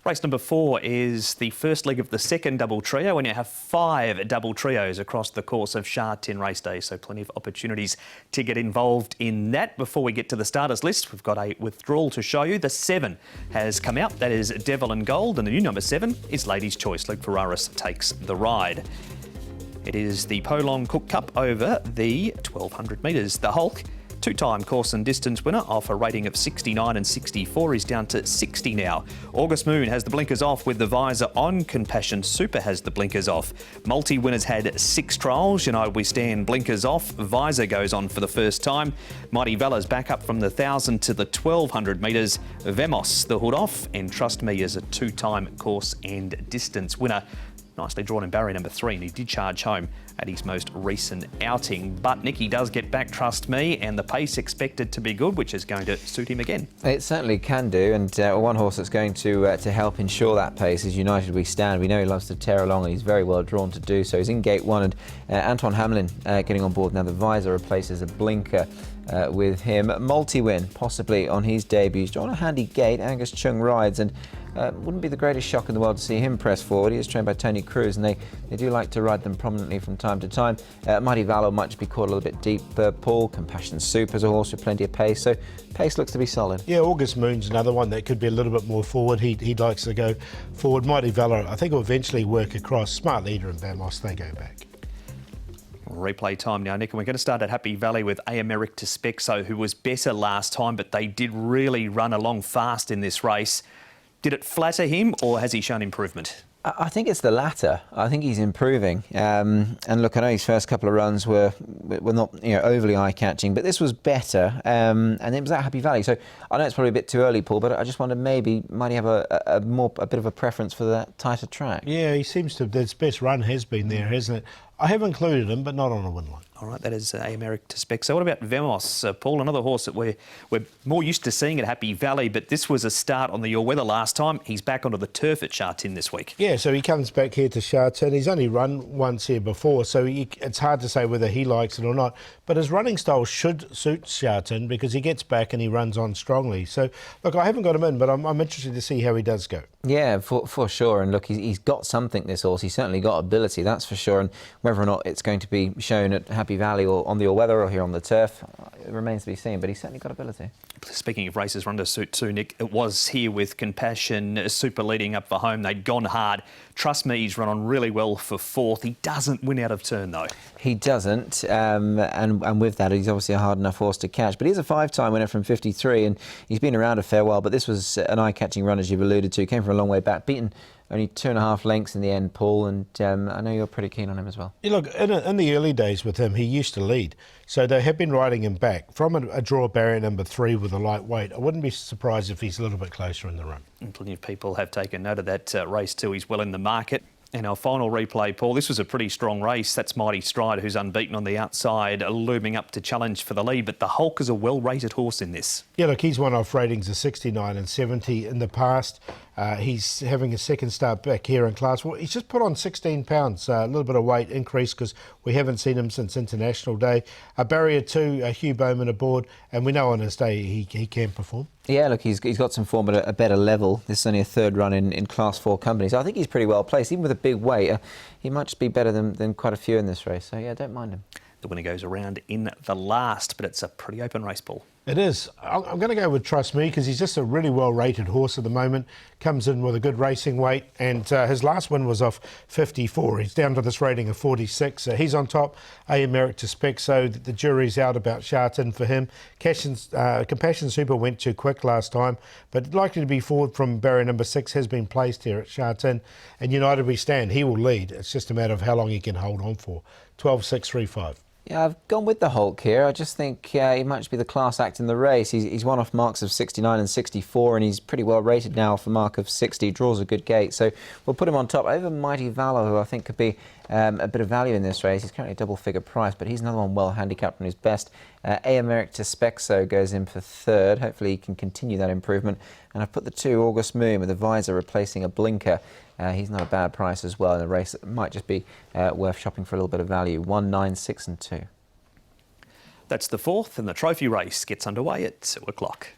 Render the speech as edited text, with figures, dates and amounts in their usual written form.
Race number 4 is the first leg of the second double trio, and you have 5 double trios across the course of Sha Tin race day, so plenty of opportunities to get involved in that. Before we get to the starters list, we've got a withdrawal to show you. The 7 has come out, that is Devil and Gold, and the new number 7 is Ladies' Choice. Luke Ferraris takes the ride. It is the Polon Cook Cup over the 1200 metres. The Hulk, two-time course and distance winner, off a rating of 69 and 64. He's down to 60 now. August Moon has the blinkers off with the visor on. Compassion Super has the blinkers off. Multi-winners had 6 trials. United We Stand blinkers off. Visor goes on for the first time. Mighty Valor's back up from the 1,000 to the 1,200 metres. Vemos, the hood off. And Trust Me is a two-time course and distance winner. Nicely drawn in barrier number 3, and he did charge home at his most recent outing. But Nicky does get back Trust Me, and the pace expected to be good, which is going to suit him again. It certainly can do, and one horse that's going to help ensure that pace is United We Stand. We know he loves to tear along, and he's very well drawn to do so. He's in gate 1, and Anton Hamlin getting on board now. The visor replaces a blinker with him. Multi-win, possibly on his debut. He's drawn a handy gate. Angus Chung rides, and wouldn't be the greatest shock in the world to see him press forward. He is trained by Tony Cruz, and they do like to ride them prominently from time to time. Mighty Valor might just be caught a little bit deep. Paul, Compassion Super is a horse with plenty of pace, so pace looks to be solid. Yeah, August Moon's another one that could be a little bit more forward. He likes to go forward. Mighty Valor, I think, will eventually work across. Smart Leader and Vamos, they go back. Replay time now, Nick, and we're going to start at Happy Valley with To Spec, who was better last time, but they did really run along fast in this race. Did it flatter him, or has he shown improvement? I think it's the latter. I think he's improving. And look, I know his first couple of runs were not overly eye-catching, but this was better. And it was at Happy Valley. So I know it's probably a bit too early, Paul, but I just wonder might he have a bit of a preference for that tighter track? Yeah, he seems to. His best run has been there, hasn't it? I have included him, but not on a win line. All right, that is To Spec. So what about Vemos, Paul? Another horse that we're more used to seeing at Happy Valley, but this was a start on the Your Weather last time. He's back onto the turf at Sha Tin this week. Yeah, so he comes back here to Sha Tin. He's only run once here before, so it's hard to say whether he likes it or not. But his running style should suit Sha Tin because he gets back and he runs on strongly. So, look, I haven't got him in, but I'm interested to see how he does go. Yeah, for sure. And look, he's got something, this horse. He's certainly got ability, that's for sure. And whether or not it's going to be shown at Happy Valley or on the All Weather or here on the turf, it remains to be seen, but he's certainly got ability. Speaking of races run to suit too, Nick, it was here with Compassion Super leading up for home. They'd gone hard. Trust Me, he's run on really well for 4th. He doesn't win out of turn, though. He doesn't, and with that, he's obviously a hard enough horse to catch. But he's a 5-time winner from 53, and he's been around a fair while. But this was an eye-catching run, as you've alluded to. Came from a long way back, beaten only 2.5 lengths in the end, Paul, and I know you're pretty keen on him as well. Yeah, look, in the early days with him, he used to lead. So they have been riding him back. From a draw barrier number 3 with a lightweight, I wouldn't be surprised if he's a little bit closer in the run. And plenty of people have taken note of that race too. He's well in the market. And our final replay, Paul, this was a pretty strong race. That's Mighty Stride, who's unbeaten on the outside, looming up to challenge for the lead. But the Hulk is a well-rated horse in this. Yeah, look, he's won off ratings of 69 and 70 in the past. He's having a second start back here in Class 4. He's just put on 16 pounds, a little bit of weight increase because we haven't seen him since International Day. Barrier 2, Hugh Bowman aboard, and we know on his day he can perform. Yeah, look, he's got some form at a better level. This is only a 3rd run in Class 4 company, so I think he's pretty well placed. Even with a big weight, he might just be better than quite a few in this race. So, yeah, don't mind him. The winner goes around in the last, but it's a pretty open race, Paul. It is. I'm going to go with Trust Me because he's just a really well-rated horse at the moment. Comes in with a good racing weight, and his last win was off 54. He's down to this rating of 46. He's on top. To Spec, so the jury's out about Sha Tin for him. Compassion Super went too quick last time, but likely to be forward from barrier number 6 has been placed here at Sha Tin. And United We Stand, he will lead. It's just a matter of how long he can hold on for. 12-6-3-5. Yeah, I've gone with the Hulk here. I just think he might just be the class act in the race. He's won off marks of 69 and 64, and he's pretty well rated now off a mark of 60. Draws a good gate, so we'll put him on top over Mighty Valor, who I think could be a bit of value in this race. He's currently a double-figure price, but he's another one well handicapped from his best. To Spec goes in for 3rd. Hopefully he can continue that improvement. And I've put the 2 August Moon with a visor replacing a blinker. He's not a bad price as well in a race that might just be worth shopping for a little bit of value. 1, 9, 6 and 2. That's the 4th, and the trophy race gets underway at 2 o'clock.